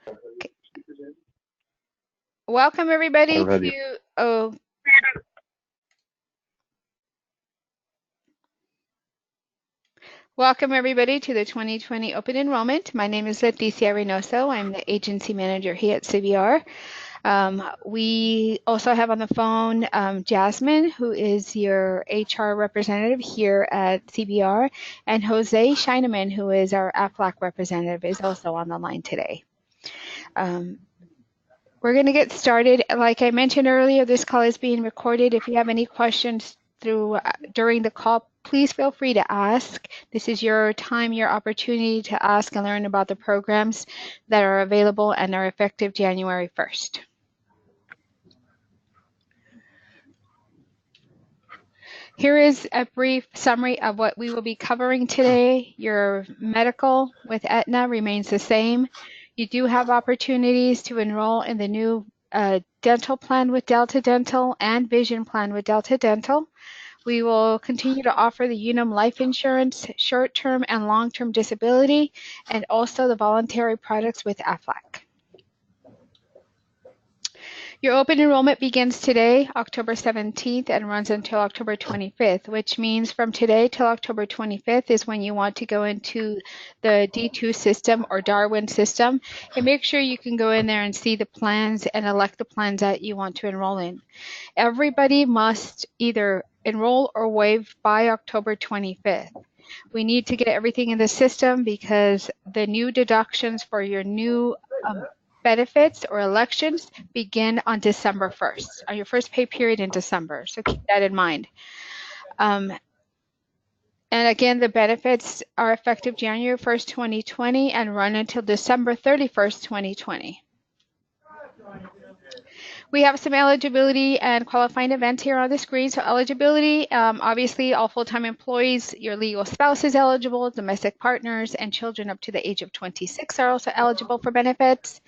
Okay. Welcome everybody Already. welcome everybody to the 2020 Open Enrollment. My name is Leticia Reynoso. I'm the agency manager here at CBR. We also have on the phone Jasmine, who is your HR representative here at CBR, and Jose Scheineman, who is our AFLAC representative, is also on the line today. We're going to get started. Like I mentioned earlier, this call is being recorded. If you have any questions during the call, please feel free to ask. This is your time, your opportunity to ask and learn about the programs that are available and are effective January 1st. Here is a brief summary of what we will be covering today. Your medical with Aetna remains the same. You do have opportunities to enroll in the new dental plan with Delta Dental and vision plan with Delta Dental. We will continue to offer the Unum life insurance, short-term and long-term disability, and also the voluntary products with AFLAC. Your open enrollment begins today, October 17th, and runs until October 25th, which means from today till October 25th is when you want to go into the D2 system or Darwin system, and make sure you can go in there and see the plans and elect the plans that you want to enroll in. Everybody must either enroll or waive by October 25th. We need to get everything in the system because the new deductions for your new benefits or elections begin on December 1st, on your first pay period in December. So keep that in mind. And again, the benefits are effective January 1st, 2020 and run until December 31st, 2020. We have some eligibility and qualifying events here on the screen. So eligibility, obviously all full-time employees, your legal spouse is eligible, domestic partners, and children up to the age of 26 are also eligible for benefits.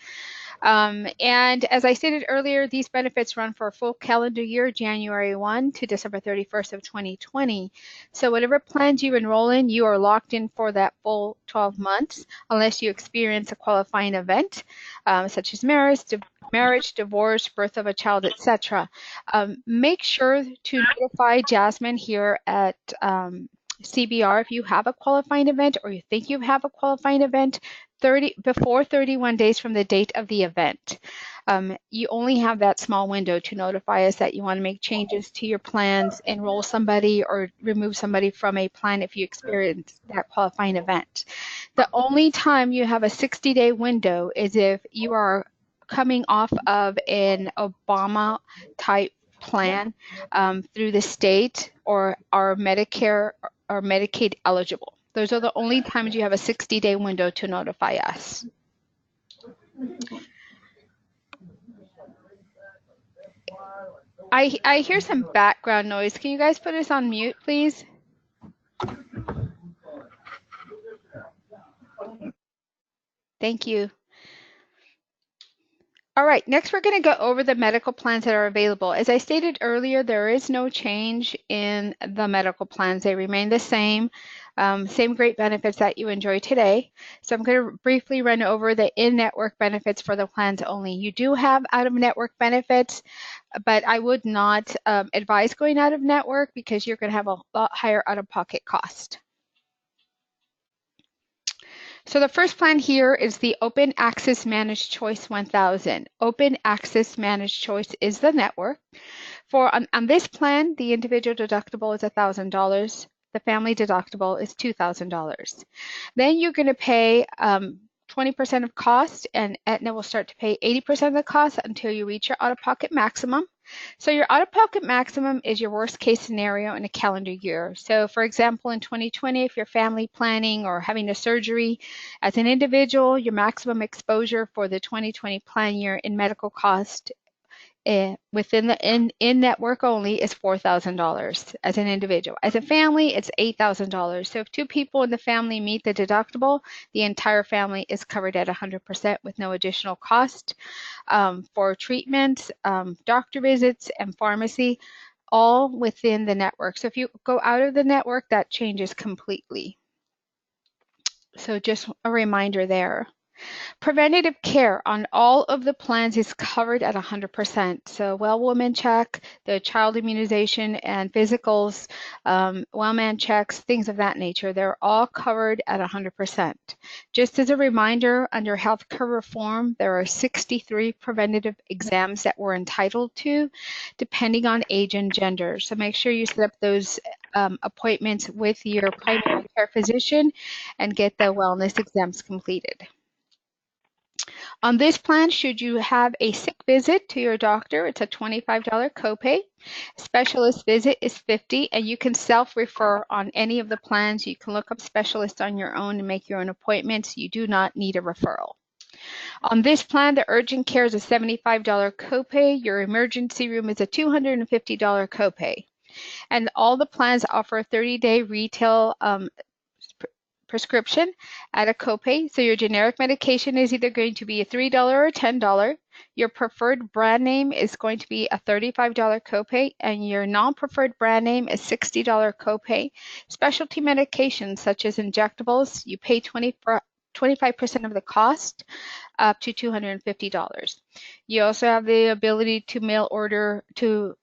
And as I stated earlier, these benefits run for a full calendar year, January 1 to December 31st of 2020. So whatever plans you enroll in, you are locked in for that full 12 months, unless you experience a qualifying event, such as marriage, divorce, birth of a child, etc. Make sure to notify Jasmine here at CBR if you have a qualifying event or you think you have a qualifying event before 31 days from the date of the event. You only have that small window to notify us that you want to make changes to your plans, enroll somebody, or remove somebody from a plan if you experience that qualifying event. The only time you have a 60-day window is if you are coming off of an Obama type plan through the state or are Medicare or Medicaid eligible. Those are the only times you have a 60-day window to notify us. I hear some background noise. Can you guys put us on mute, please? Thank you. All right, next we're going to go over the medical plans that are available. As I stated earlier, there is no change in the medical plans. They remain the same. Same great benefits that you enjoy today. So I'm going to briefly run over the in-network benefits for the plans only. You do have out-of-network benefits, but I would not advise going out of network because you're going to have a lot higher out-of-pocket cost. So the first plan here is the Open Access Managed Choice 1000. Open Access Managed Choice is the network. On this plan, the individual deductible is $1,000. The family deductible is $2,000. Then you're going to pay 20% of cost, and Aetna will start to pay 80% of the cost until you reach your out-of-pocket maximum. So your out-of-pocket maximum is your worst case scenario in a calendar year. So for example, in 2020, if you're family planning or having a surgery, as an individual, your maximum exposure for the 2020 plan year in medical cost within the in-network only is $4,000 as an individual. As a family, it's $8,000. So if two people in the family meet the deductible, the entire family is covered at 100% with no additional cost. For treatments, doctor visits, and pharmacy, all within the network. So if you go out of the network, that changes completely. So just a reminder there. Preventative care on all of the plans is covered at 100%. So well woman check, the child immunization and physicals, well man checks, things of that nature, they're all covered at 100%. Just as a reminder, under healthcare reform, there are 63 preventative exams that we're entitled to, depending on age and gender. So make sure you set up those appointments with your primary care physician and get the wellness exams completed. On this plan, should you have a sick visit to your doctor, it's a $25 copay. Specialist visit is $50, and you can self-refer on any of the plans. You can look up specialists on your own and make your own appointments. You do not need a referral. On this plan, the urgent care is a $75 copay. Your emergency room is a $250 copay. And all the plans offer a 30-day retail prescription at a copay. So your generic medication is either going to be a $3 or $10. Your preferred brand name is going to be a $35 copay, and your non-preferred brand name is $60 copay. Specialty medications such as injectables, you pay 25% of the cost, up to $250. You also have the ability to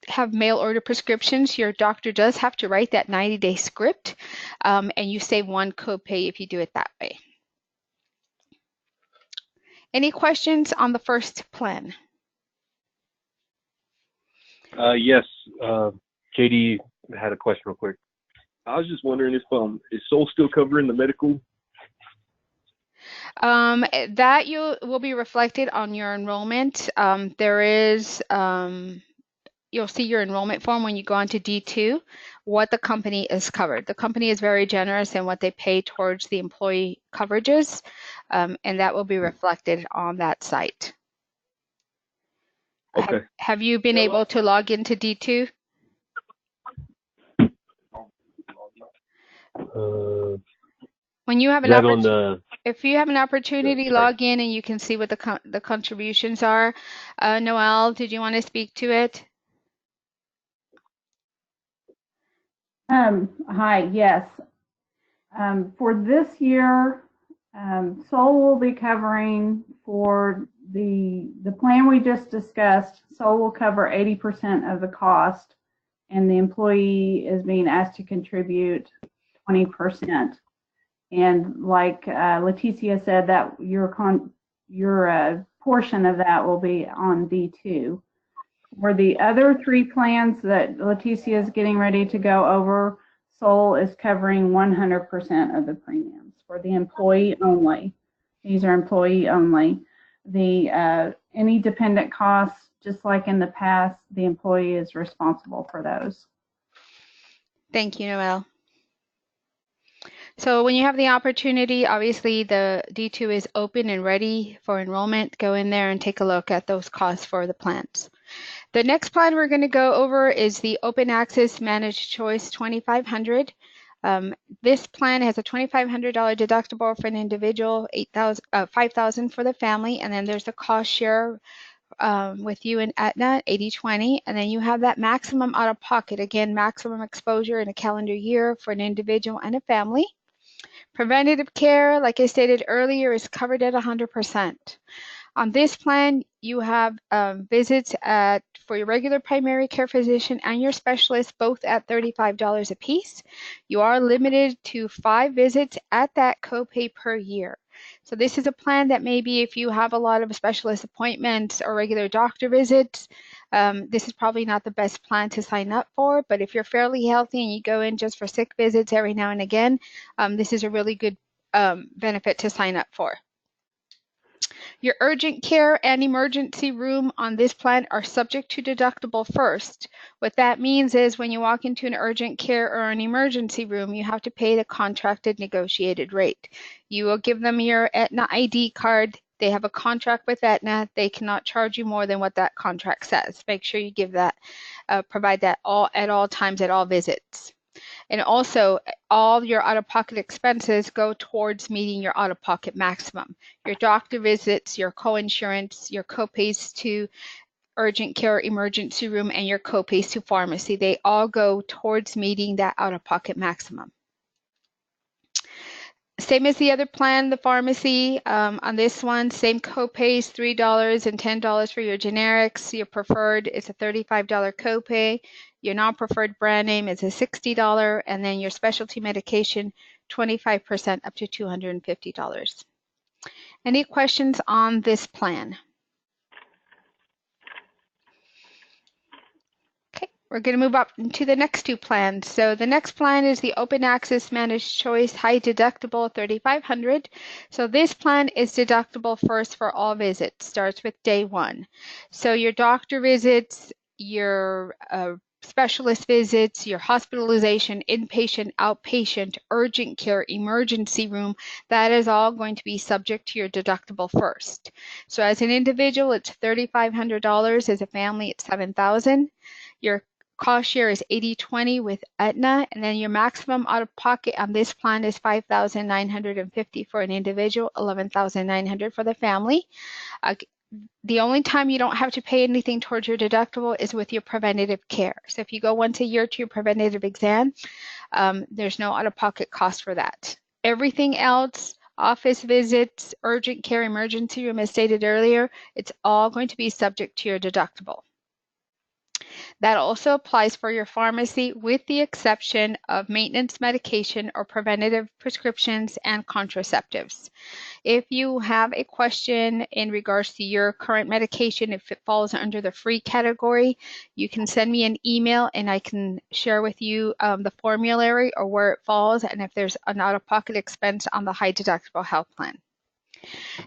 have mail order prescriptions. Your doctor does have to write that 90-day script, and you save one copay if you do it that way. Any questions on the first plan? Yes, Katie had a question real quick. I was just wondering if is Soul still covering the medical? That will be reflected on your enrollment. There is you'll see your enrollment form when you go on to D2, what the company is covered. The company is very generous in what they pay towards the employee coverages, and that will be reflected on that site. Okay. Have you been able to log into D2? When you have an opportunity, if you have an opportunity, log in and you can see what the contributions are. Noelle, did you want to speak to it? Hi, yes. For this year, Soul will be covering for the plan we just discussed. Soul will cover 80% of the cost, and the employee is being asked to contribute 20%. And like Leticia said, that your portion of that will be on D2. For the other three plans that Leticia is getting ready to go over, Soul is covering 100% of the premiums for the employee only. These are employee only. The any dependent costs, just like in the past, the employee is responsible for those. Thank you, Noelle. So when you have the opportunity, obviously the D2 is open and ready for enrollment. Go in there and take a look at those costs for the plans. The next plan we're going to go over is the Open Access Managed Choice 2500. This plan has a $2,500 deductible for an individual, $5,000 for the family, and then there's the cost share with you and Aetna, 80/20, and then you have that maximum out of pocket, again, maximum exposure in a calendar year for an individual and a family. Preventative care, like I stated earlier, is covered at 100%. On this plan, you have visits for your regular primary care physician and your specialist, both at $35 a piece. You are limited to 5 visits at that copay per year. So this is a plan that maybe if you have a lot of specialist appointments or regular doctor visits, this is probably not the best plan to sign up for, but if you're fairly healthy and you go in just for sick visits every now and again, this is a really good benefit to sign up for. Your urgent care and emergency room on this plan are subject to deductible first. What that means is when you walk into an urgent care or an emergency room, you have to pay the contracted negotiated rate. You will give them your Aetna ID card. They have a contract with Aetna. They cannot charge you more than what that contract says. Make sure you give that, provide that at all times at all visits. And also, all your out-of-pocket expenses go towards meeting your out-of-pocket maximum. Your doctor visits, your co-insurance, your copays to urgent care, emergency room, and your copays to pharmacy, they all go towards meeting that out-of-pocket maximum. Same as the other plan, the pharmacy. On this one, same copays, $3 and $10 for your generics. Your preferred is a $35 copay. Your non-preferred brand name is a $60, and then your specialty medication, 25% up to $250. Any questions on this plan? Okay, we're going to move up to the next two plans. So the next plan is the Open Access Managed Choice High Deductible 3,500. So this plan is deductible first for all visits, starts with day one. So your doctor visits, your specialist visits, your hospitalization, inpatient, outpatient, urgent care, emergency room, that is all going to be subject to your deductible first. So as an individual, it's $3,500. As a family, it's $7,000. Your cost share is 80/20 with Aetna, and then your maximum out-of-pocket on this plan is $5,950 for an individual, $11,900 for the family. The only time you don't have to pay anything towards your deductible is with your preventative care. So if you go once a year to your preventative exam, there's no out-of-pocket cost for that. Everything else, office visits, urgent care, emergency room, as stated earlier, it's all going to be subject to your deductible. That also applies for your pharmacy with the exception of maintenance medication or preventative prescriptions and contraceptives. If you have a question in regards to your current medication, if it falls under the free category, you can send me an email and I can share with you the formulary or where it falls and if there's an out-of-pocket expense on the high deductible health plan.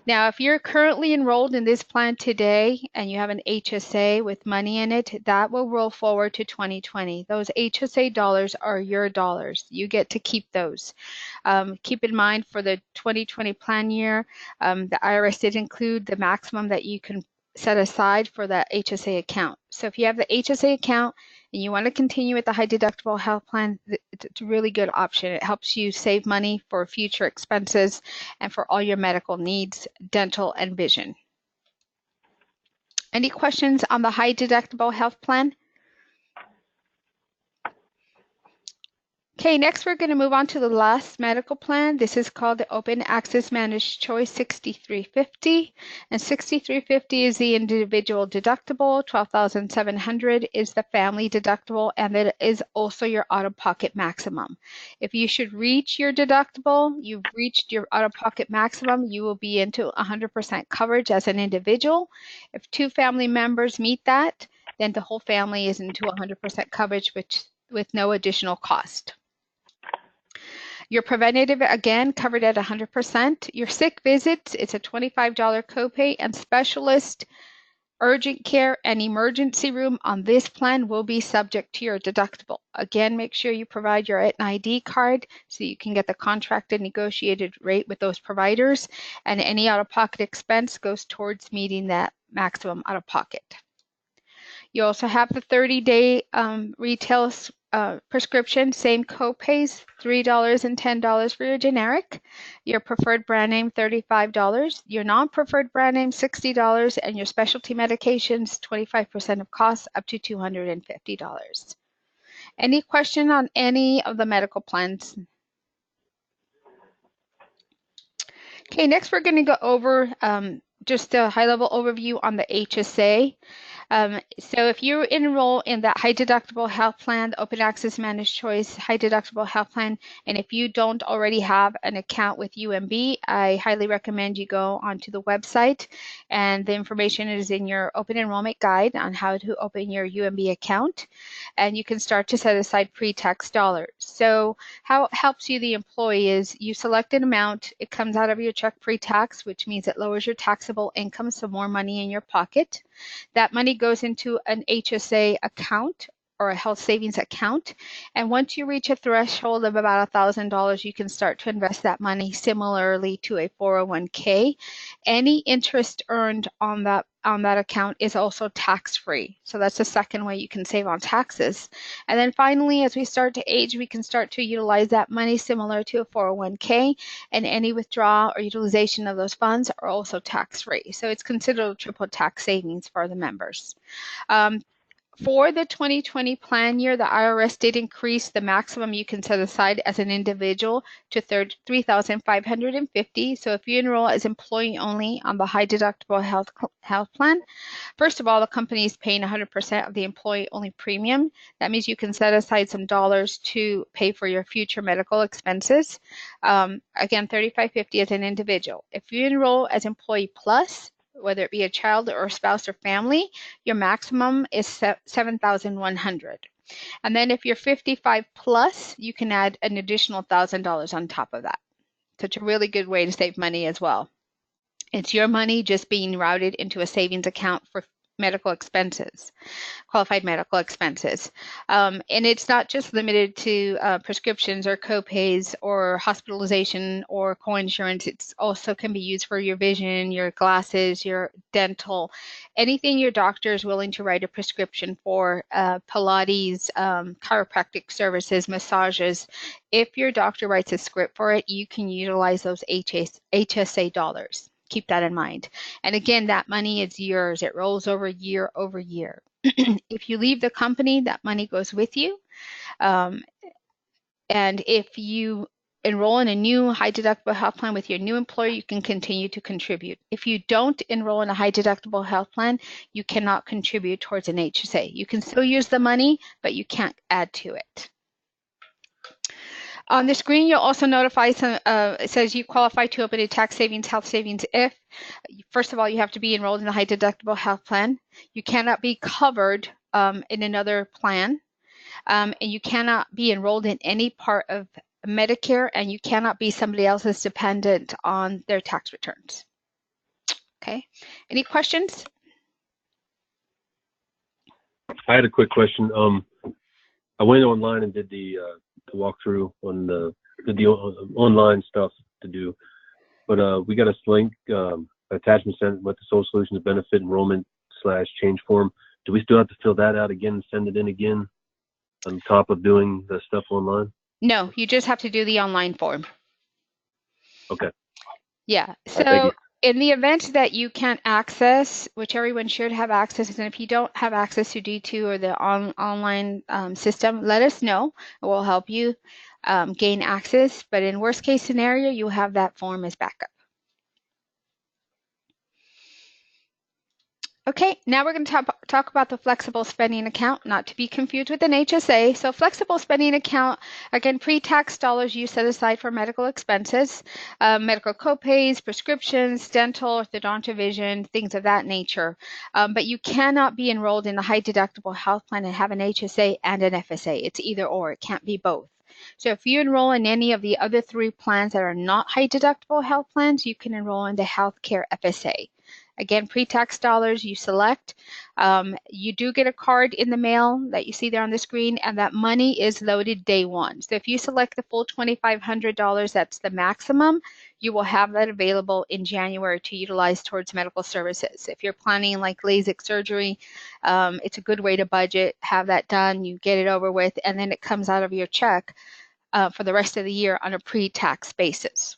Now, if you're currently enrolled in this plan today and you have an HSA with money in it, that will roll forward to 2020. Those HSA dollars are your dollars. You get to keep those. Keep in mind for the 2020 plan year, the IRS did include the maximum that you can set aside for that HSA account. So if you have the HSA account and you want to continue with the high deductible health plan, it's a really good option. It helps you save money for future expenses and for all your medical needs, dental and vision. Any questions on the high deductible health plan? Okay, next we're going to move on to the last medical plan. This is called the Open Access Managed Choice 6350. And 6350 is the individual deductible, 12,700 is the family deductible, and that is also your out-of-pocket maximum. If you should reach your deductible, you've reached your out-of-pocket maximum, you will be into 100% coverage as an individual. If two family members meet that, then the whole family is into 100% coverage with no additional cost. Your preventative, again, covered at 100%. Your sick visits, it's a $25 copay, and specialist, urgent care, and emergency room on this plan will be subject to your deductible. Again, make sure you provide your Aetna ID card so you can get the contracted negotiated rate with those providers, and any out-of-pocket expense goes towards meeting that maximum out-of-pocket. You also have the 30-day retail prescription, same copays, $3 and $10 for your generic. Your preferred brand name, $35. Your non-preferred brand name, $60. And your specialty medications, 25% of cost, up to $250. Any question on any of the medical plans? Okay, next we're going to go over just a high-level overview on the HSA. So if you enroll in that high deductible health plan, the Open Access Managed Choice high deductible health plan, and if you don't already have an account with UMB, I highly recommend you go onto the website, and the information is in your open enrollment guide on how to open your UMB account, and you can start to set aside pre-tax dollars. So how it helps you, the employee, is you select an amount, it comes out of your check pre-tax, which means it lowers your taxable income, so more money in your pocket. That money goes into an HSA account or a health savings account. And once you reach a threshold of about $1,000, you can start to invest that money similarly to a 401k. Any interest earned on that account is also tax-free. So that's the second way you can save on taxes. And then finally, as we start to age, we can start to utilize that money similar to a 401k, and any withdrawal or utilization of those funds are also tax-free. So it's considered a triple tax savings for the members. For the 2020 plan year, the IRS did increase the maximum you can set aside as an individual to $3,550. So if you enroll as employee only on the high deductible health plan, first of all, the company is paying 100% of the employee-only premium. That means you can set aside some dollars to pay for your future medical expenses. Again, $3,550 as an individual. If you enroll as employee plus, whether it be a child or a spouse or family, your maximum is $7,100. And then if you're 55 plus, you can add an additional $1,000 on top of that. So it's a really good way to save money as well. It's your money just being routed into a savings account for medical expenses, qualified medical expenses. And it's not just limited to prescriptions or copays or hospitalization or co-insurance. It's also can be used for your vision, your glasses, your dental, anything your doctor is willing to write a prescription for, Pilates, chiropractic services, massages. If your doctor writes a script for it, you can utilize those HSA dollars. Keep that in mind. And again, that money is yours. It rolls over year over year. If you leave the company, that money goes with you. And if you enroll in a new high deductible health plan with your new employer, you can continue to contribute. If you don't enroll in a high deductible health plan, you cannot contribute towards an HSA. You can still use the money, but you can't add to it. On the screen, you'll also notify it says you qualify to open a tax savings, health savings if, first of all, you have to be enrolled in a high deductible health plan. You cannot be covered in another plan, and you cannot be enrolled in any part of Medicare, and you cannot be somebody else's dependent on their tax returns. Okay, any questions? I had a quick question. I went online and did the walkthrough on the online stuff to do, but we got a link attachment sent with the Social Solutions benefit enrollment / change form. Do we still have to fill that out again and send it in again on top of doing the stuff online? No, you just have to do the online form. Okay. Yeah. Thank So you. in the event that you can't access, which everyone should have access, and if you don't have access to D2 or the online system, let us know. We'll help you gain access. But in worst case scenario, you have that form as backup. Okay, now we're going to talk about the flexible spending account, not to be confused with an HSA. So flexible spending account, again, pre-tax dollars you set aside for medical expenses, medical copays, prescriptions, dental, orthodontic, vision, things of that nature. But you cannot be enrolled in a high deductible health plan and have an HSA and an FSA. It's either or, it can't be both. So if you enroll in any of the other three plans that are not high deductible health plans, you can enroll in the healthcare FSA. Again, pre-tax dollars you select. You do get a card in the mail that you see there on the screen, and that money is loaded day one. So if you select the full $2,500, that's the maximum, you will have that available in January to utilize towards medical services. If you're planning like LASIK surgery, it's a good way to budget, have that done, you get it over with, and then it comes out of your check for the rest of the year on a pre-tax basis.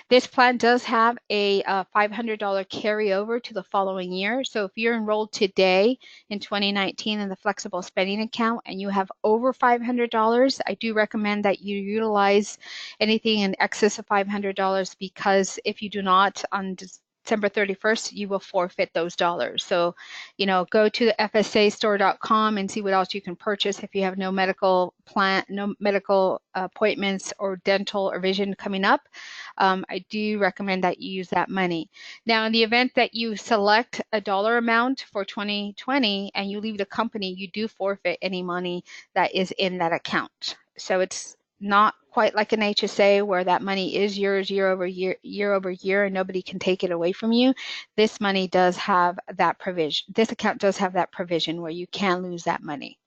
This plan does have a $500 carryover to the following year. So if you're enrolled today in 2019 in the flexible spending account and you have over $500, I do recommend that you utilize anything in excess of $500, because if you do not, on December 31st, you will forfeit those dollars. So, go to the FSAstore.com and see what else you can purchase if you have no medical plan, no medical appointments or dental or vision coming up. I do recommend that you use that money. Now, in the event that you select a dollar amount for 2020 and you leave the company, you do forfeit any money that is in that account. So it's not quite like an HSA where that money is yours year over year, and nobody can take it away from you. This money does have that provision. This account does have that provision where you can lose that money.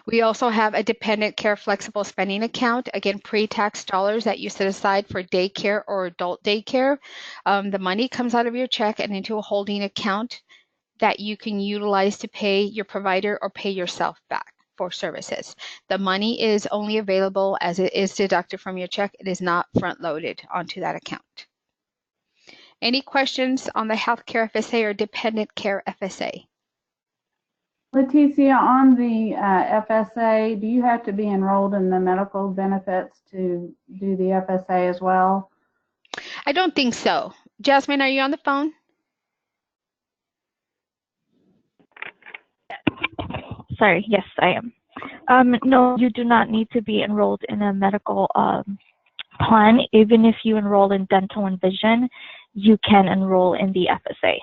We also have a dependent care flexible spending account, again, pre-tax dollars that you set aside for daycare or adult daycare. The money comes out of your check and into a holding account that you can utilize to pay your provider or pay yourself back for services. The money is only available as it is deducted from your check. It is not front-loaded onto that account. Any questions on the healthcare FSA or dependent care FSA? Leticia, on the FSA, do you have to be enrolled in the medical benefits to do the FSA as well? I don't think so. Jasmine, are you on the phone? Sorry, yes, I am. No, you do not need to be enrolled in a medical plan. Even if you enroll in dental and vision, you can enroll in the FSA.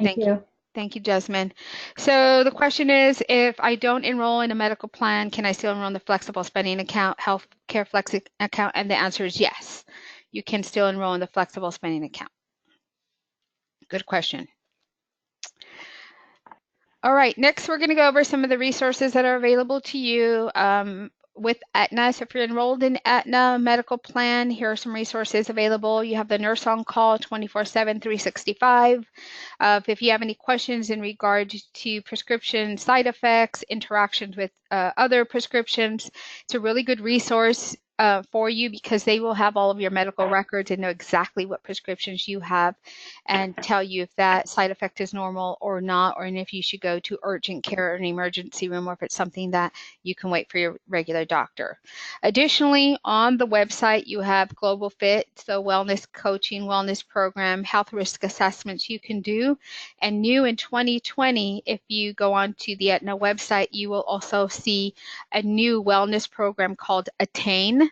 Thank you. Thank you, Jasmine. So the question is, if I don't enroll in a medical plan, can I still enroll in the flexible spending account, health care flex account? And the answer is yes. You can still enroll in the flexible spending account. Good question. All right, next we're going to go over some of the resources that are available to you with Aetna. So if you're enrolled in Aetna medical plan, here are some resources available. You have the nurse on call 24/7, 365. If you have any questions in regard to prescription side effects, interactions with other prescriptions, it's a really good resource for you because they will have all of your medical records and know exactly what prescriptions you have and tell you if that side effect is normal or not, or if you should go to urgent care or an emergency room, or if it's something that you can wait for your regular doctor. Additionally, on the website, you have Global Fit, so wellness coaching, wellness program, health risk assessments you can do. And new in 2020, if you go on to the Aetna website, you will also see a new wellness program called Attain.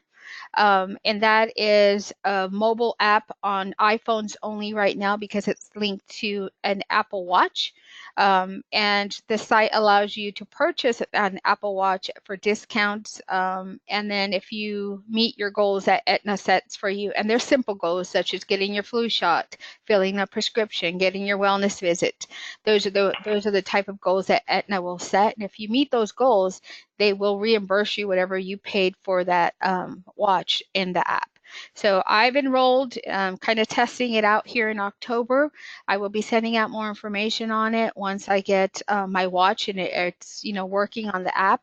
And that is a mobile app on iPhones only right now because it's linked to an Apple Watch. And the site allows you to purchase an Apple Watch for discounts. And then if you meet your goals that Aetna sets for you, and they're simple goals such as getting your flu shot, filling a prescription, getting your wellness visit. Those are the type of goals that Aetna will set. And if you meet those goals, they will reimburse you whatever you paid for that watch in the app. So I've enrolled, kind of testing it out here in October. I will be sending out more information on it once I get my watch and it's working on the app,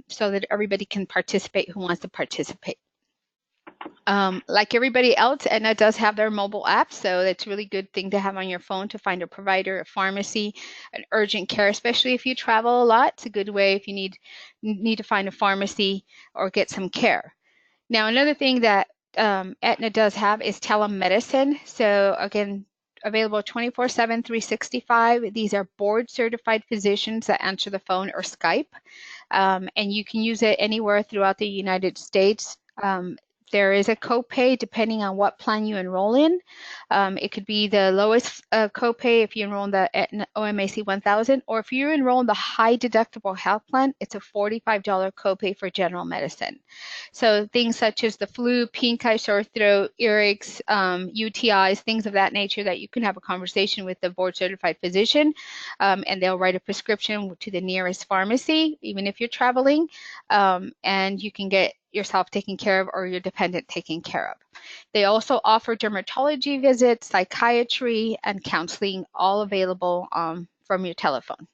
so that everybody can participate who wants to participate. Like everybody else, Aetna does have their mobile app, so that's a really good thing to have on your phone to find a provider, a pharmacy, an urgent care, especially if you travel a lot. It's a good way if you need to find a pharmacy or get some care. Now, another thing that Aetna does have is telemedicine. So again, available 24/7, 365. These are board certified physicians that answer the phone or Skype, and you can use it anywhere throughout the United States. There is a copay depending on what plan you enroll in. It could be the lowest copay if you enroll in the OMAC 1000, or if you enroll in the high deductible health plan, it's a $45 copay for general medicine. So things such as the flu, pink eye, sore throat, earaches, UTIs, things of that nature that you can have a conversation with the board certified physician, and they'll write a prescription to the nearest pharmacy, even if you're traveling, and you can get yourself taken care of or your dependent taken care of. They also offer dermatology visits, psychiatry, and counseling, all available from your telephone.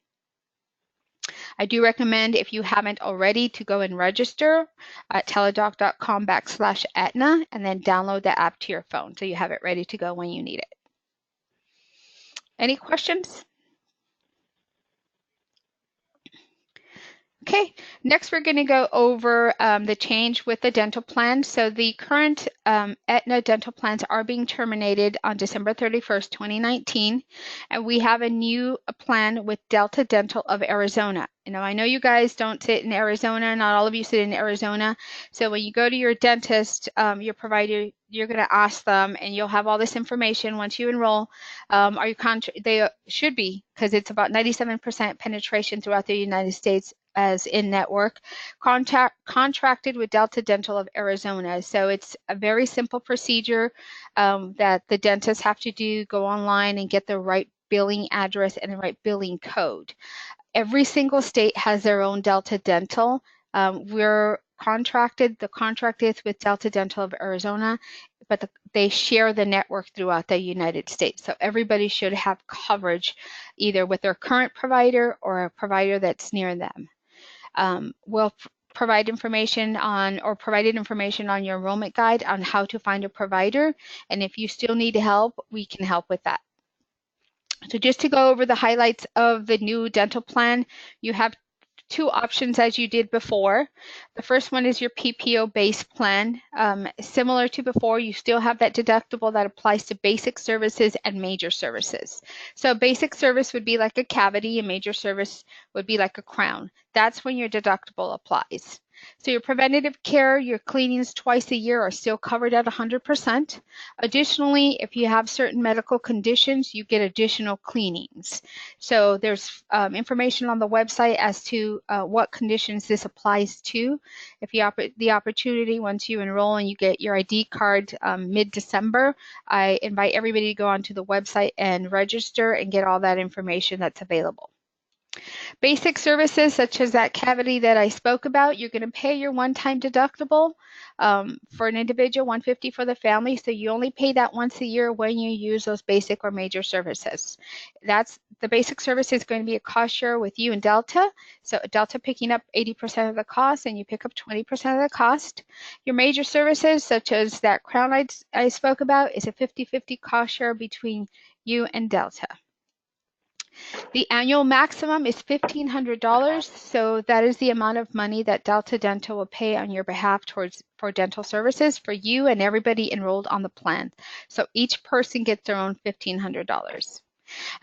I do recommend, if you haven't already, to go and register at teladoc.com/Aetna and then download the app to your phone so you have it ready to go when you need it. Any questions? Okay, next we're going to go over the change with the dental plan. So the current Aetna dental plans are being terminated on December 31st, 2019, and we have a new plan with Delta Dental of Arizona. I know you guys don't sit in Arizona, not all of you sit in Arizona, so when you go to your dentist, your provider, you're going to ask them, and you'll have all this information once you enroll. They should be, because it's about 97% penetration throughout the United States as in-network, contracted with Delta Dental of Arizona. So it's a very simple procedure that the dentists have to do, go online and get the right billing address and the right billing code. Every single state has their own Delta Dental. The contract is with Delta Dental of Arizona, but they share the network throughout the United States. So everybody should have coverage either with their current provider or a provider that's near them. We'll provided information on your enrollment guide on how to find a provider. And if you still need help, we can help with that. So just to go over the highlights of the new dental plan, you have two options as you did before. The first one is your PPO base plan. Similar to before, you still have that deductible that applies to basic services and major services. So basic service would be like a cavity, and major service would be like a crown. That's when your deductible applies. So your preventative care, your cleanings twice a year are still covered at 100%. Additionally, if you have certain medical conditions, you get additional cleanings. So there's information on the website as to what conditions this applies to. If you have the opportunity, once you enroll and you get your ID card mid-December, I invite everybody to go onto the website and register and get all that information that's available. Basic services such as that cavity that I spoke about, you're going to pay your one-time deductible for an individual, $150 for the family. So you only pay that once a year when you use those basic or major services. That's the basic service is going to be a cost share with you and Delta. So Delta picking up 80% of the cost and you pick up 20% of the cost. Your major services such as that crown I spoke about is a 50-50 cost share between you and Delta. The annual maximum is $1,500, so that is the amount of money that Delta Dental will pay on your behalf for dental services for you and everybody enrolled on the plan. So each person gets their own $1,500.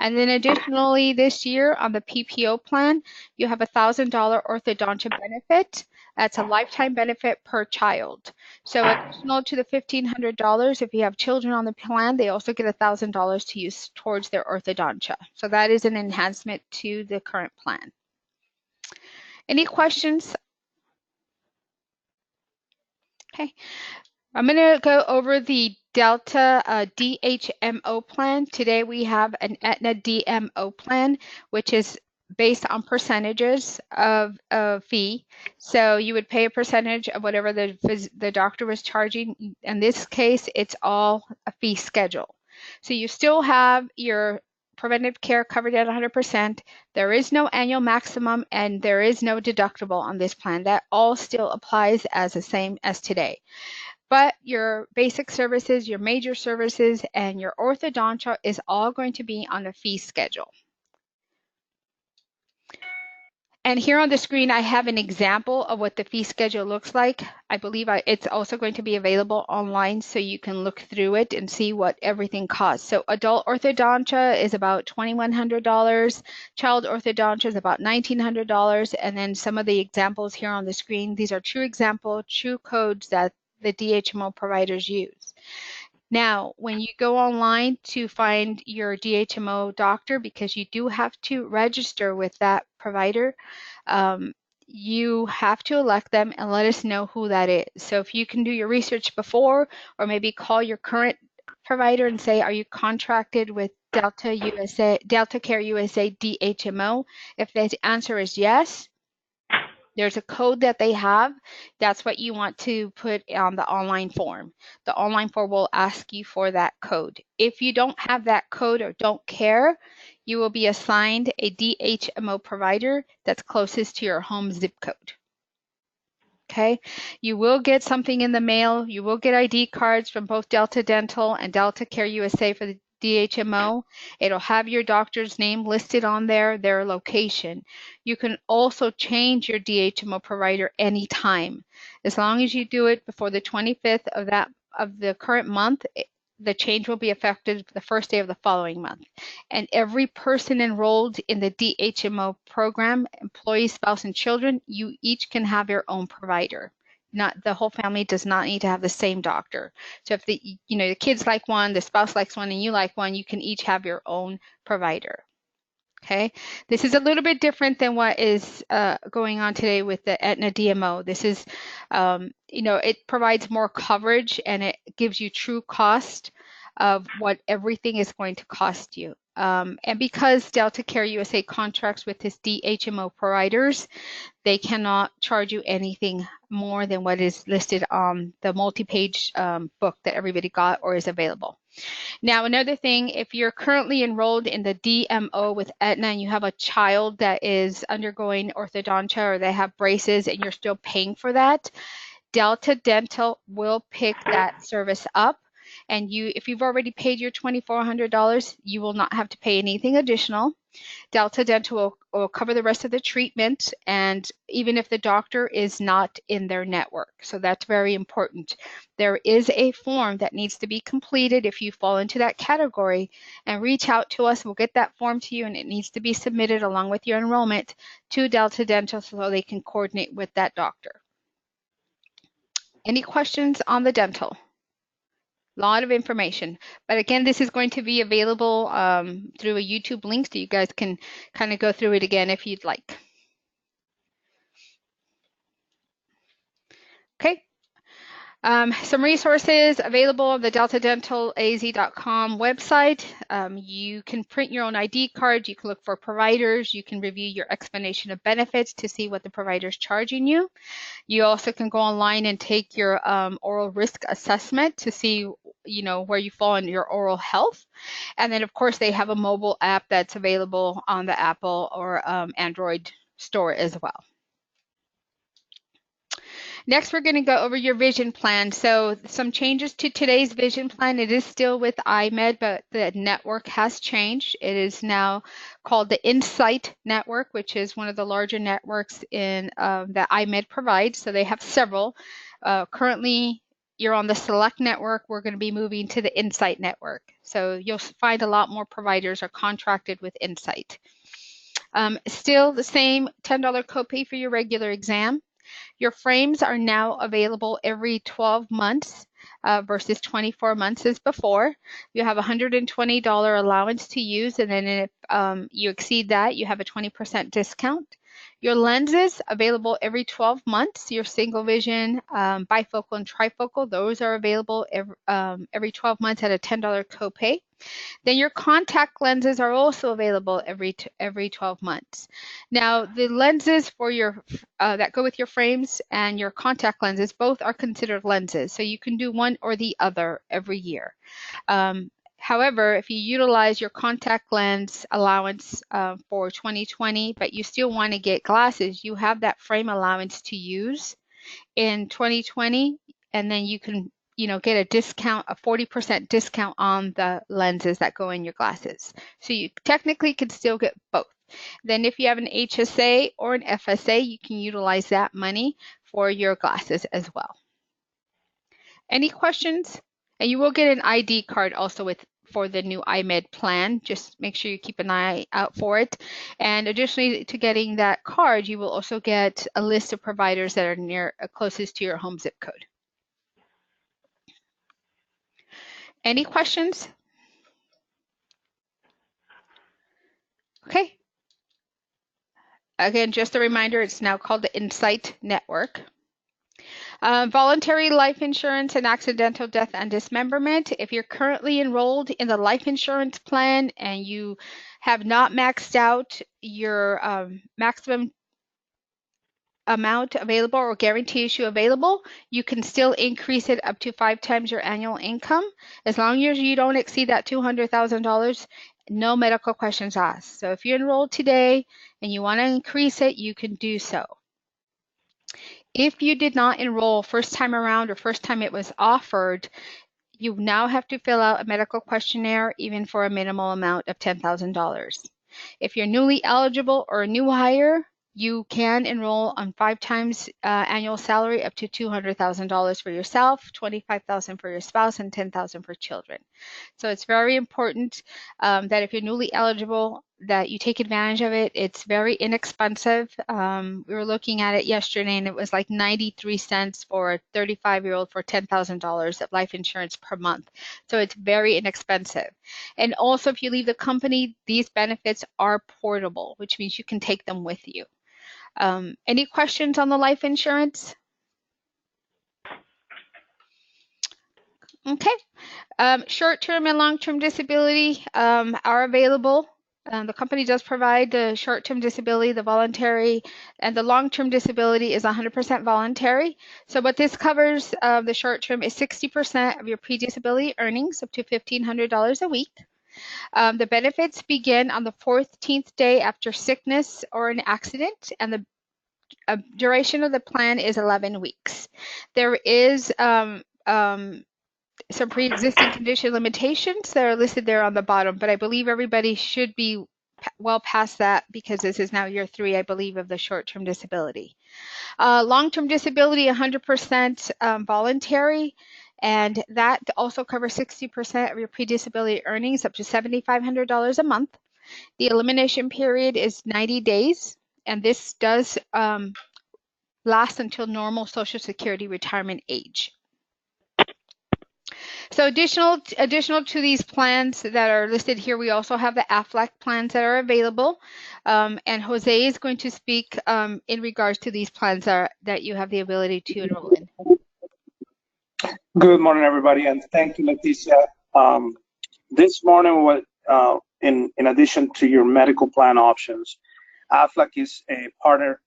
And then additionally, this year on the PPO plan, you have a $1,000 orthodontia benefit. That's a lifetime benefit per child. So additional to the $1,500, if you have children on the plan, they also get $1,000 to use towards their orthodontia. So that is an enhancement to the current plan. Any questions? Okay. I'm going to go over the Delta DHMO plan. Today we have an Aetna DMO plan, which is based on percentages of fee. So you would pay a percentage of whatever the doctor was charging. In this case, it's all a fee schedule. So you still have your preventive care covered at 100%. There is no annual maximum and there is no deductible on this plan. That all still applies as the same as today. But your basic services, your major services, and your orthodontia is all going to be on a fee schedule. And here on the screen, I have an example of what the fee schedule looks like. I believe it's also going to be available online so you can look through it and see what everything costs. So adult orthodontia is about $2,100. Child orthodontia is about $1,900. And then some of the examples here on the screen, these are true example, true codes that the DHMO providers use. Now, when you go online to find your DHMO doctor, because you do have to register with that provider, you have to elect them and let us know who that is. So if you can do your research before, or maybe call your current provider and say, are you contracted with Delta Care USA DHMO? If the answer is yes, there's a code that they have. That's what you want to put on the online form. The online form will ask you for that code. If you don't have that code or don't care, you will be assigned a DHMO provider that's closest to your home zip code. Okay, you will get something in the mail. You will get ID cards from both Delta Dental and Delta Care USA for the DHMO. It'll have your doctor's name listed on there, their location. You can also change your DHMO provider anytime. As long as you do it before the 25th of the current month, the change will be effective the first day of the following month. And every person enrolled in the DHMO program, employee, spouse, and children, you each can have your own provider. Not the whole family does not need to have the same doctor. So if the kids like one, the spouse likes one, and you like one, you can each have your own provider. Okay, this is a little bit different than what is going on today with the Aetna DMO. This is, it provides more coverage and it gives you true cost of what everything is going to cost you. And because Delta Care USA contracts with this DHMO providers, they cannot charge you anything more than what is listed on the multi-page book that everybody got or is available. Now, another thing, if you're currently enrolled in the DMO with Aetna and you have a child that is undergoing orthodontia or they have braces and you're still paying for that, Delta Dental will pick that service up. and if you've already paid your $2,400, you will not have to pay anything additional. Delta Dental will cover the rest of the treatment, and even if the doctor is not in their network. So that's very important. There is a form that needs to be completed if you fall into that category, and reach out to us. We'll get that form to you, and it needs to be submitted along with your enrollment to Delta Dental so they can coordinate with that doctor. Any questions on the dental? A lot of information, but again, this is going to be available through a YouTube link, so you guys can kind of go through it again if you'd like. Okay. Some resources available on the deltadentalaz.com website. You can print your own ID card. You can look for providers. You can review your explanation of benefits to see what the provider's charging you. You also can go online and take your oral risk assessment to see, where you fall in your oral health. And then, of course, they have a mobile app that's available on the Apple or Android store as well. Next, we're going to go over your vision plan. So some changes to today's vision plan. It is still with iMed, but the network has changed. It is now called the Insight Network, which is one of the larger networks in that iMed provides. So they have several. Currently, you're on the Select Network. We're going to be moving to the Insight Network. So you'll find a lot more providers are contracted with Insight. Still the same $10 copay for your regular exam. Your frames are now available every 12 months versus 24 months as before. You have a $120 allowance to use, and then if you exceed that, you have a 20% discount. Your lenses available every 12 months. Your single vision, bifocal, and trifocal, those are available every 12 months at a $10 copay. Then your contact lenses are also available every 12 months. Now, the lenses for your that go with your frames and your contact lenses, both are considered lenses. So you can do one or the other every year. However, if you utilize your contact lens allowance for 2020, but you still want to get glasses, you have that frame allowance to use in 2020, and then you can get a discount, a 40% discount on the lenses that go in your glasses. So you technically can still get both. Then if you have an HSA or an FSA, you can utilize that money for your glasses as well. Any questions? And you will get an ID card also for the new iMed plan. Just make sure you keep an eye out for it. And additionally to getting that card, you will also get a list of providers that are closest to your home zip code. Any questions? Okay. Again, just a reminder, it's now called the Insight Network. Voluntary life insurance and accidental death and dismemberment. If you're currently enrolled in the life insurance plan and you have not maxed out your maximum amount available or guarantee issue available, you can still increase it up to 5 times your annual income. As long as you don't exceed that $200,000, no medical questions asked. So if you enroll today and you want to increase it, you can do so. If you did not enroll first time around or first time it was offered, you now have to fill out a medical questionnaire even for a minimal amount of $10,000. If you're newly eligible or a new hire, you can enroll on 5 times annual salary up to $200,000 for yourself, $25,000 for your spouse, and $10,000 for children. So it's very important that if you're newly eligible, that you take advantage of it. It's very inexpensive. We were looking at it yesterday, and it was like 93 cents for a 35-year-old for $10,000 of life insurance per month. So it's very inexpensive. And also, if you leave the company, these benefits are portable, which means you can take them with you. Any questions on the life insurance? Okay. Short-term and long-term disability are available. The company does provide the short-term disability, the voluntary, and the long-term disability is 100% voluntary. So what this covers, the short-term is 60% of your pre-disability earnings, up to $1,500 a week. The benefits begin on the 14th day after sickness or an accident, and the duration of the plan is 11 weeks. There is some pre-existing condition limitations that are listed there on the bottom, but I believe everybody should be well past that because this is now year 3, I believe, of the short-term disability. Long-term disability, 100% voluntary, and that also covers 60% of your pre-disability earnings up to $7,500 a month. The elimination period is 90 days, and this does last until normal Social Security retirement age. So additional to these plans that are listed here, we also have the AFLAC plans that are available. And Jose is going to speak in regards to these plans that you have the ability to enroll in. Good morning, everybody, and thank you, Leticia. This morning, in addition to your medical plan options, AFLAC is a partner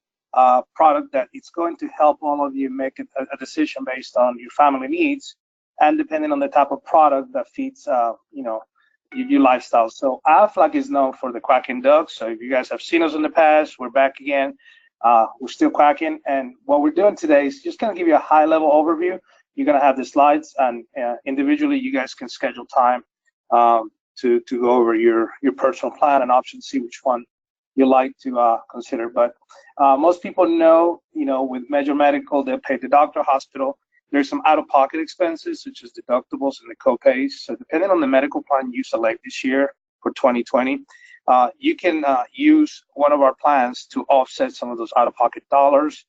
product that it's going to help all of you make a decision based on your family needs and depending on the type of product that fits, your lifestyle. So AFLAC is known for the quacking duck. So if you guys have seen us in the past, we're back again. We're still quacking, and what we're doing today is just going to give you a high-level overview. You're going to have the slides, and individually, you guys can schedule time to go over your personal plan and options, see which one you like to consider. But most people know, with Major Medical, they'll pay the doctor, hospital. There's some out-of-pocket expenses, such as deductibles and the copays. So depending on the medical plan you select this year for 2020, you can use one of our plans to offset some of those out-of-pocket dollars.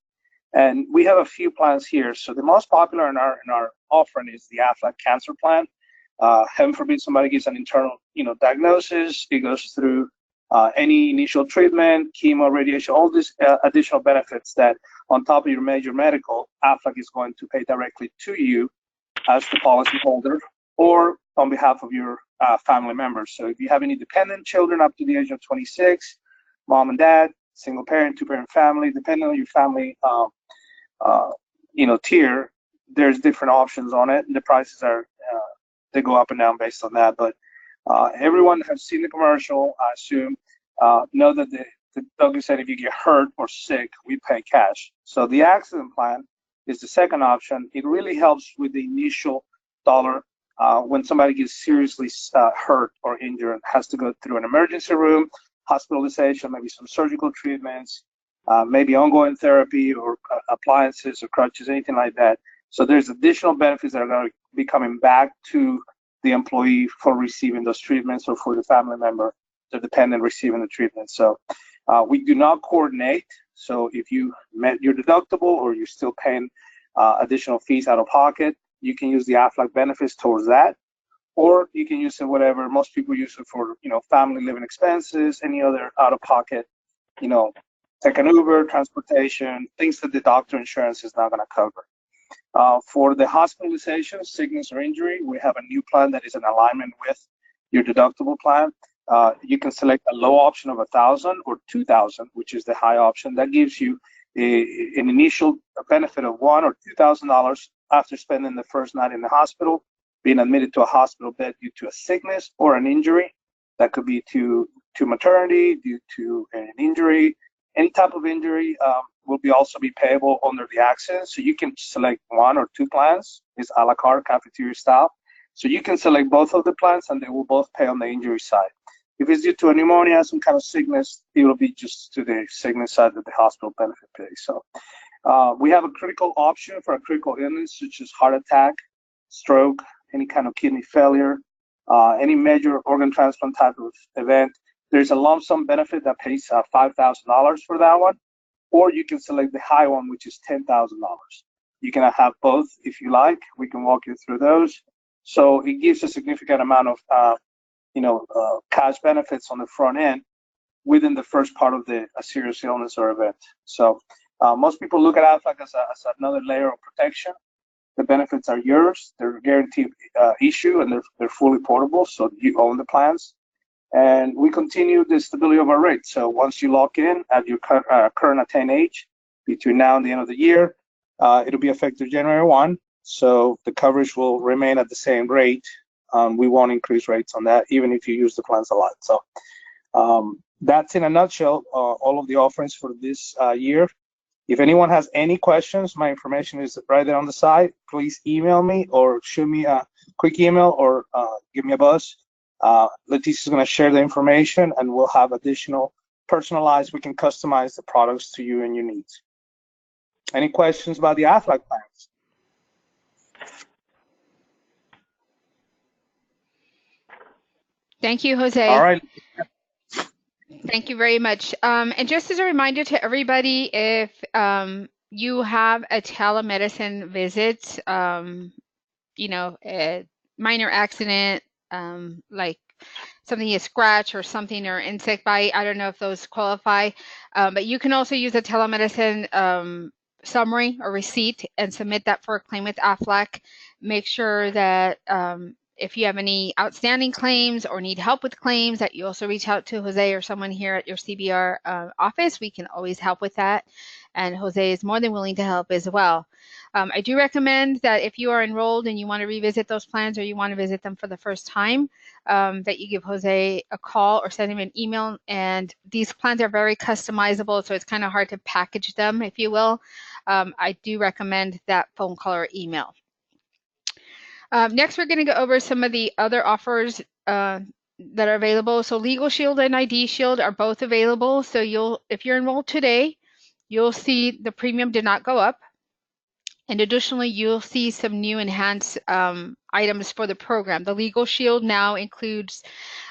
And we have a few plans here. So the most popular in our offering is the AFLAC Cancer Plan. Heaven forbid somebody gets an internal, diagnosis. It goes through any initial treatment, chemo, radiation, all these additional benefits that on top of your major medical, AFLAC is going to pay directly to you as the policyholder or on behalf of your family members. So if you have any dependent children up to the age of 26, mom and dad, single parent, two-parent family, depending on your family tier, there's different options on it. And the prices are, they go up and down based on that. But everyone has seen the commercial, I assume, know that the doctor said if you get hurt or sick, we pay cash. So the accident plan is the second option. It really helps with the initial dollar when somebody gets seriously hurt or injured, has to go through an emergency room, hospitalization, maybe some surgical treatments, maybe ongoing therapy or appliances or crutches, anything like that. So there's additional benefits that are going to be coming back to the employee for receiving those treatments or for the family member, the dependent receiving the treatment. So we do not coordinate. So if you met your deductible or you're still paying additional fees out of pocket, you can use the AFLAC benefits towards that. Or you can use it whatever. Most people use it for, family living expenses, any other out of pocket, take an Uber, transportation, things that the doctor insurance is not going to cover. For the hospitalization, sickness or injury, we have a new plan that is in alignment with your deductible plan. You can select a low option of $1,000 or $2,000, which is the high option. That gives you an initial benefit of $1,000 or $2,000 after spending the first night in the hospital, being admitted to a hospital bed due to a sickness or an injury. That could be to maternity, due to an injury. Any type of injury will also be payable under the accident. So you can select one or two plans. It's a la carte, cafeteria style. So you can select both of the plans and they will both pay on the injury side. If it's due to a pneumonia, some kind of sickness, it will be just to the sickness side that the hospital benefit pays. So we have a critical option for a critical illness, such as heart attack, stroke, any kind of kidney failure, any major organ transplant type of event. There's a lump sum benefit that pays $5,000 for that one, or you can select the high one, which is $10,000. You can have both if you like. We can walk you through those. So it gives a significant amount of cash benefits on the front end within the first part of a serious illness or event. So most people look at AFLAC as another layer of protection. The benefits are yours. They're a guaranteed issue, and they're fully portable, so you own the plans. And we continue the stability of our rates. So once you lock in at your current attained age, between now and the end of the year, it'll be effective January 1. So the coverage will remain at the same rate. We won't increase rates on that, even if you use the plans a lot. So that's in a nutshell all of the offerings for this year. If anyone has any questions, my information is right there on the side. Please email me or shoot me a quick email or give me a buzz. Leticia's going to share the information, and we'll have additional personalized. We can customize the products to you and your needs. Any questions about the Aflac plans? Thank you, Jose. All right. Thank you very much. And just as a reminder to everybody, if you have a telemedicine visit, you know, a minor accident, like something you scratch or something or insect bite, I don't know if those qualify, but you can also use a telemedicine summary or receipt and submit that for a claim with Aflac. Make sure that if you have any outstanding claims or need help with claims, that you also reach out to Jose or someone here at your CBR office. We can always help with that. And Jose is more than willing to help as well. I do recommend that if you are enrolled and you want to revisit those plans or you want to visit them for the first time, that you give Jose a call or send him an email. And these plans are very customizable, so it's kind of hard to package them, if you will. I do recommend that phone call or email. Next, we're going to go over some of the other offers that are available. So Legal Shield and ID Shield are both available. So if you're enrolled today, you'll see the premium did not go up. And additionally, you'll see some new enhanced items for the program. The Legal Shield now includes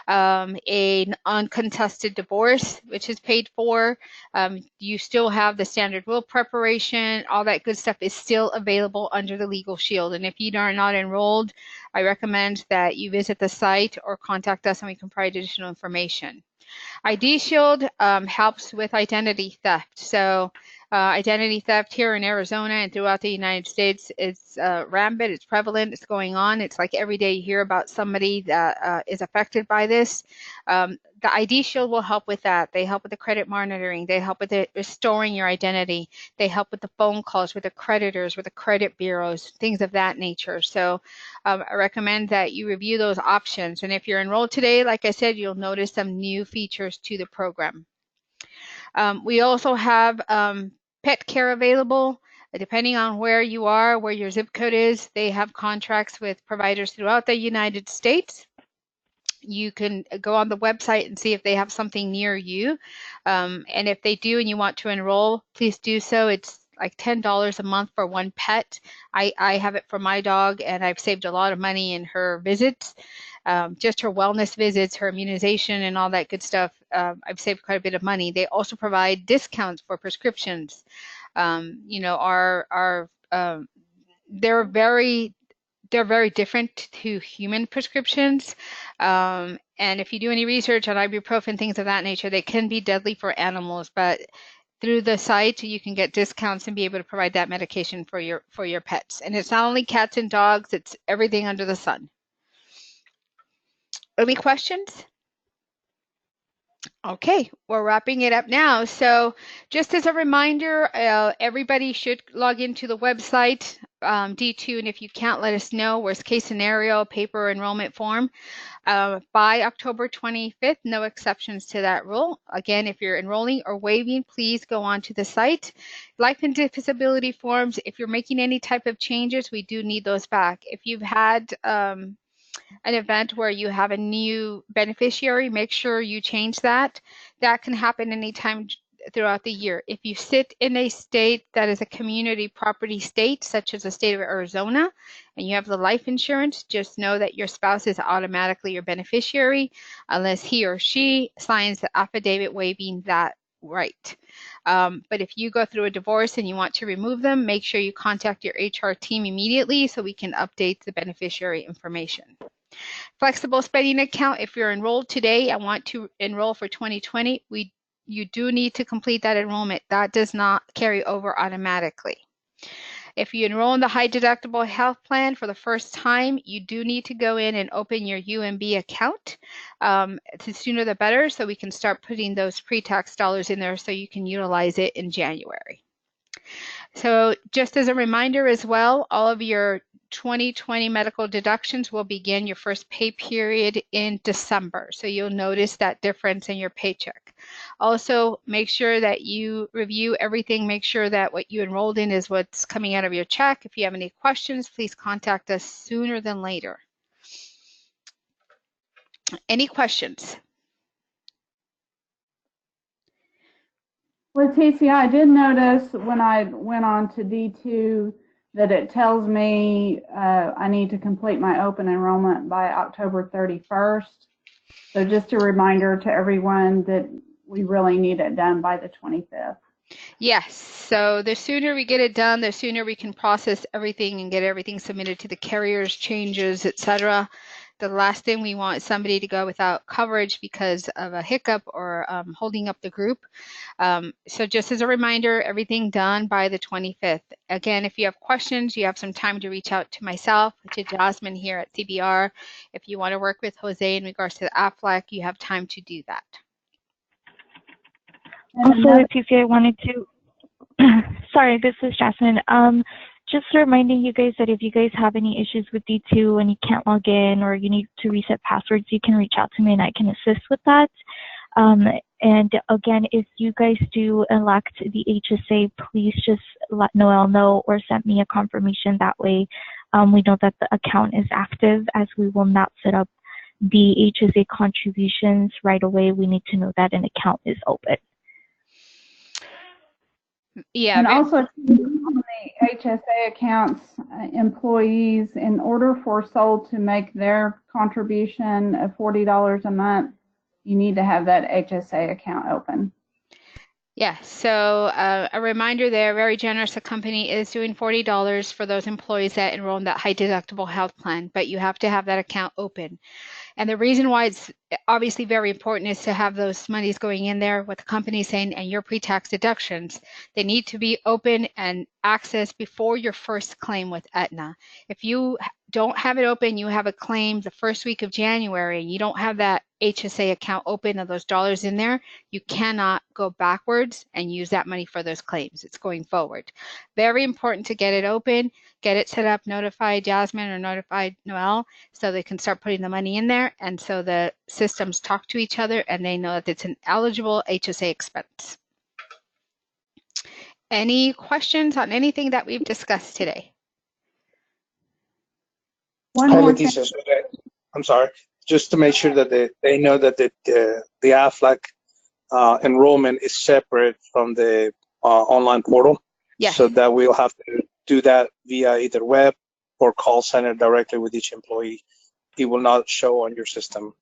an uncontested divorce, which is paid for. You still have the standard will preparation. All that good stuff is still available under the Legal Shield. And if you are not enrolled, I recommend that you visit the site or contact us and we can provide additional information. ID Shield helps with identity theft. So identity theft here in Arizona and throughout the United States is rampant, it's prevalent, it's going on. It's like every day you hear about somebody that is affected by this. The ID Shield will help with that. They help with the credit monitoring. They help with restoring your identity. They help with the phone calls with the creditors, with the credit bureaus, things of that nature. So I recommend that you review those options. And if you're enrolled today, like I said, you'll notice some new features to the program. We also have pet care available. Depending on where you are, where your zip code is, they have contracts with providers throughout the United States. You can go on the website and see if they have something near you. And if they do and you want to enroll, please do so. It's like $10 a month for one pet. I have it for my dog, and I've saved a lot of money in her visits. Just her wellness visits, her immunization, and all that good stuff. I've saved quite a bit of money. They also provide discounts for prescriptions. You know, they're very different to human prescriptions. And if you do any research on ibuprofen, things of that nature, they can be deadly for animals, but through the site, you can get discounts and be able to provide that medication for your pets. And it's not only cats and dogs, it's everything under the sun. Any questions? Okay, we're wrapping it up now. So just as a reminder, everybody should log into the website, D2, and if you can't, let us know. Worst case scenario, paper enrollment form. By October 25th, no exceptions to that rule. Again, if you're enrolling or waiving, please go on to the site. Life and disability forms, if you're making any type of changes, we do need those back. If you've had an event where you have a new beneficiary, make sure you change that. That can happen anytime throughout the year. If you sit in a state that is a community property state, such as the state of Arizona, and you have the life insurance, just know that your spouse is automatically your beneficiary unless he or she signs the affidavit waiving that right. But if you go through a divorce and you want to remove them, make sure you contact your HR team immediately so we can update the beneficiary information. Flexible spending account, if you're enrolled today and want to enroll for 2020, you do need to complete that enrollment. That does not carry over automatically. If you enroll in the high deductible health plan for the first time, you do need to go in and open your UMB account. The sooner the better, so we can start putting those pre-tax dollars in there so you can utilize it in January. So just as a reminder as well, all of your 2020 medical deductions will begin your first pay period in December. So you'll notice that difference in your paycheck. Also, make sure that you review everything. Make sure that what you enrolled in is what's coming out of your check. If you have any questions, please contact us sooner than later. Any questions? Leticia, I did notice when I went on to D2 that it tells me I need to complete my open enrollment by October 31st. So just a reminder to everyone that we really need it done by the 25th. Yes, so the sooner we get it done, the sooner we can process everything and get everything submitted to the carriers, changes, etc. The last thing we want is somebody to go without coverage because of a hiccup or holding up the group. So just as a reminder, everything done by the 25th. Again, if you have questions, you have some time to reach out to myself, to Jasmine here at CBR. If you want to work with Jose in regards to the AFLAC, you have time to do that. Also, Leticia, I wanted to, sorry, this is Jasmine. Just reminding you guys that if you guys have any issues with D2 and you can't log in or you need to reset passwords, you can reach out to me and I can assist with that. And again, if you guys do elect the HSA, please just let Noel know or send me a confirmation. That way we know that the account is active, as we will not set up the HSA contributions right away. We need to know that an account is open. Yeah. And also on the HSA accounts, employees, in order for Soul to make their contribution of $40 a month, you need to have that HSA account open. Yeah, so a reminder there, very generous. The company is doing $40 for those employees that enroll in that high deductible health plan, but you have to have that account open. And the reason why it's obviously very important is to have those monies going in there, what the company is saying, and your pre-tax deductions. They need to be open and accessed before your first claim with Aetna. If you don't have it open, you have a claim the first week of January, and you don't have that HSA account open and those dollars in there, you cannot go backwards and use that money for those claims. It's going forward. Very important to get it open, get it set up, notify Jasmine or notify Noel so they can start putting the money in there, and so the systems talk to each other and they know that it's an eligible HSA expense. Any questions on anything that we've discussed today? One Hi, more thing. Leticia. I'm sorry. Just to make sure that they know that the AFLAC enrollment is separate from the online portal. Yes. So that we'll have to do that via either web or call center directly with each employee. It will not show on your system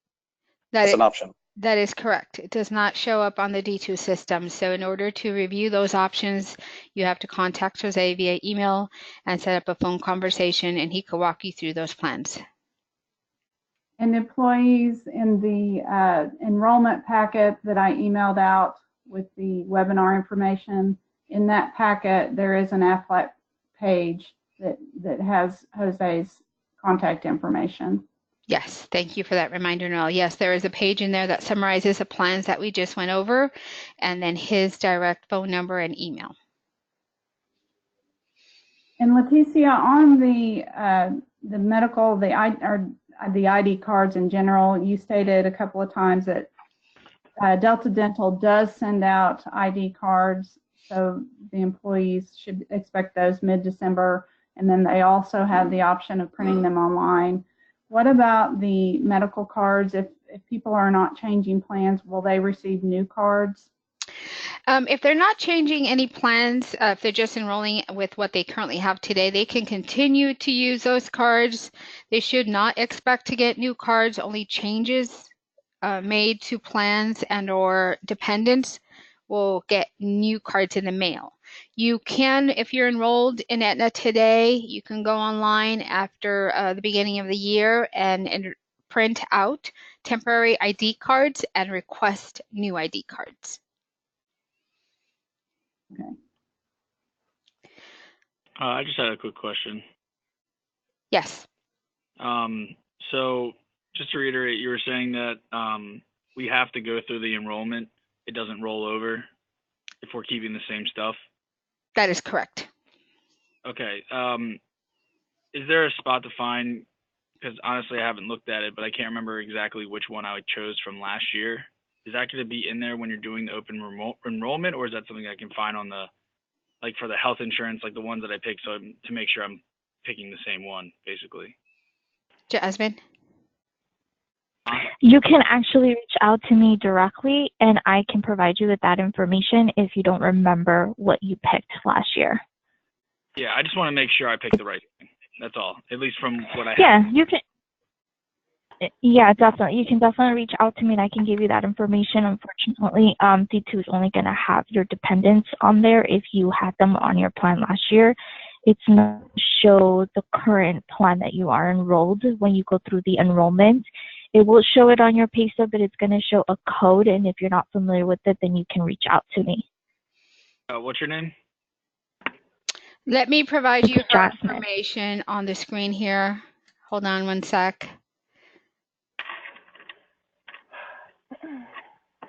as an option. That is correct. It does not show up on the D2 system. So in order to review those options, you have to contact Jose via email and set up a phone conversation, and he could walk you through those plans. And employees, in the enrollment packet that I emailed out with the webinar information, in that packet there is an AFLAC page that has Jose's contact information. Yes, thank you for that reminder, Noel. Yes, there is a page in there that summarizes the plans that we just went over, and then his direct phone number and email. And Leticia, on the medical, the ID cards in general, you stated a couple of times that Delta Dental does send out ID cards, so the employees should expect those mid-December, and then they also have the option of printing them online. What about the medical cards? If people are not changing plans, will they receive new cards? If they're not changing any plans, if they're just enrolling with what they currently have today, they can continue to use those cards. They should not expect to get new cards. Only changes made to plans and or dependents will get new cards in the mail. You can, if you're enrolled in Aetna today, you can go online after the beginning of the year and print out temporary ID cards and request new ID cards. Okay. I just had a quick question. Yes. So just to reiterate, you were saying that we have to go through the enrollment. It doesn't roll over if we're keeping the same stuff. That is correct. Okay. Is there a spot to find, because honestly I haven't looked at it, but I can't remember exactly which one I chose from last year. is that going to be in there when you're doing the open enrollment, or is that something I can find on the, like for the health insurance, like the ones that I picked, so to make sure I'm picking the same one, basically? Jasmine? You can actually reach out to me directly, and I can provide you with that information if you don't remember what you picked last year. Yeah, I just want to make sure I picked the right thing. That's all, at least from what I have. Yeah, you can. Yeah, definitely. You can definitely reach out to me, and I can give you that information. Unfortunately, D2 is only going to have your dependents on there if you had them on your plan last year. It's not going to show the current plan that you are enrolled when you go through the enrollment. It will show it on your pay stub, but it's going to show a code, and if you're not familiar with it, then you can reach out to me. What's your name? Let me provide you her Jasmine. information on the screen here. Hold on one sec.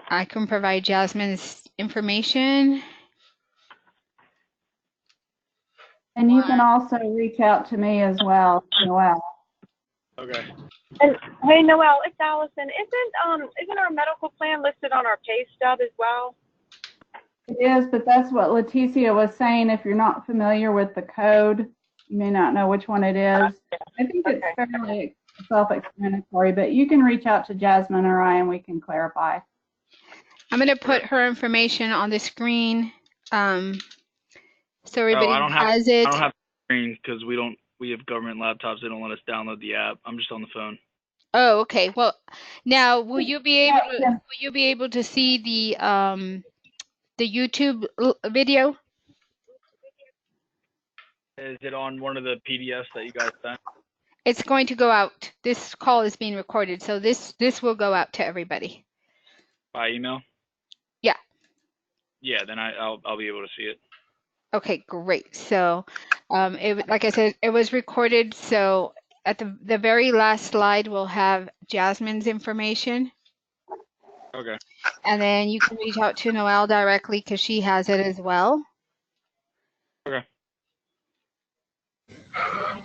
I can provide Jasmine's information. And you can also reach out to me as well, Noelle. Okay. And hey, Noelle, it's Allison. Isn't our medical plan listed on our pay stub as well? It is, but that's what Leticia was saying. If you're not familiar with the code, you may not know which one it is. I think it's fairly self-explanatory, but you can reach out to Jasmine or I and we can clarify. I'm going to put her information on the screen so everybody has it. I don't have the screen because we have government laptops. They don't let us download the app. I'm just on the phone. Oh, okay. Well, now will you be able to see the YouTube video? Is it on one of the PDFs that you guys sent? It's going to go out. This call is being recorded, so this will go out to everybody. By email? Yeah. Yeah, then I'll be able to see it. Okay, great. So, like I said, it was recorded. So at the very last slide, we'll have Jasmine's information. Okay. And then you can reach out to Noelle directly because she has it as well. Okay.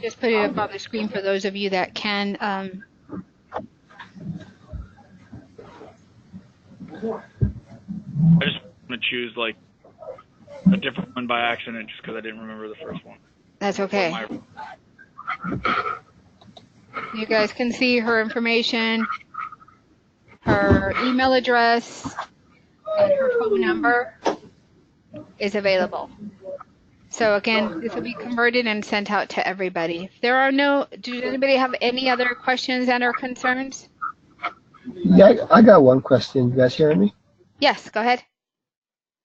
Just put it up on the screen for those of you that can. I just want to choose like a different one by accident just because I didn't remember the first one. That's okay. You guys can see her information, her email address, and her phone number is available. So again, this will be converted and sent out to everybody. If there are does anybody have any other questions and or concerns? Yeah, I got one question. You guys hearing me? Yes, go ahead.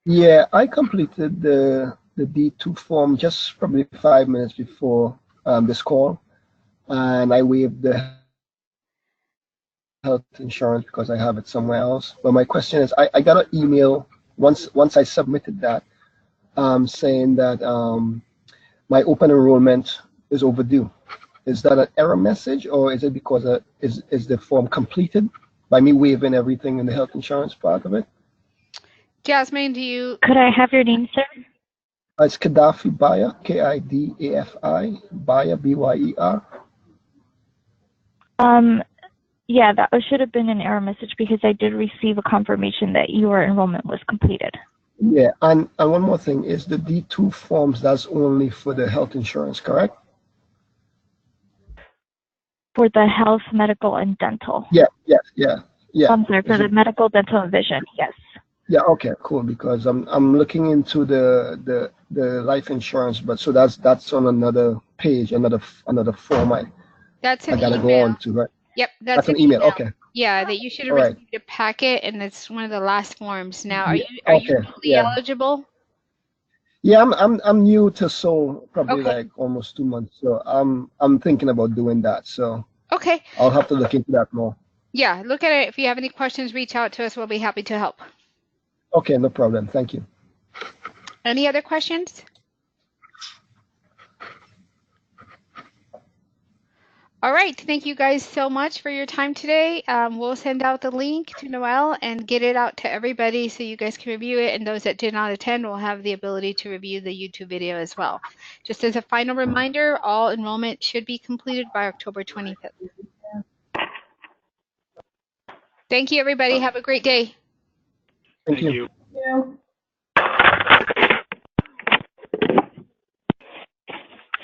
Yeah, I completed the D2 form just probably 5 minutes before this call, and I waived the health insurance because I have it somewhere else. But my question is, I got an email once I submitted that saying that my open enrollment is overdue. Is that an error message, or is it because is the form completed by me waiving everything in the health insurance part of it? Jasmine, do you? Could I have your name, sir? It's Kadafi Byer, Kidafi, Byer, Byer. Yeah, that should have been an error message because I did receive a confirmation that your enrollment was completed. Yeah, and one more thing is the D2 forms, that's only for the health insurance, correct? For the health, medical, and dental. Yeah. I'm sorry, for the medical, dental, and vision, yes. Yeah, okay, cool, because I'm looking into the life insurance, but so that's on another page, another form I gotta go on to, right? Yep, that's an email. Okay. Yeah, that you should have All right. received a packet, and it's one of the last forms. Now, are you fully yeah. eligible? Yeah, I'm new to Seoul, probably Okay. like almost 2 months, so I'm thinking about doing that. So Okay. I'll have to look into that more. Yeah, look at it. If you have any questions, reach out to us. We'll be happy to help. Okay, no problem. Thank you. Any other questions? All right. Thank you guys so much for your time today. We'll send out the link to Noelle and get it out to everybody so you guys can review it. And those that did not attend will have the ability to review the YouTube video as well. Just as a final reminder, all enrollment should be completed by October 25th. Thank you, everybody. Have a great day. Thank Thank you. you.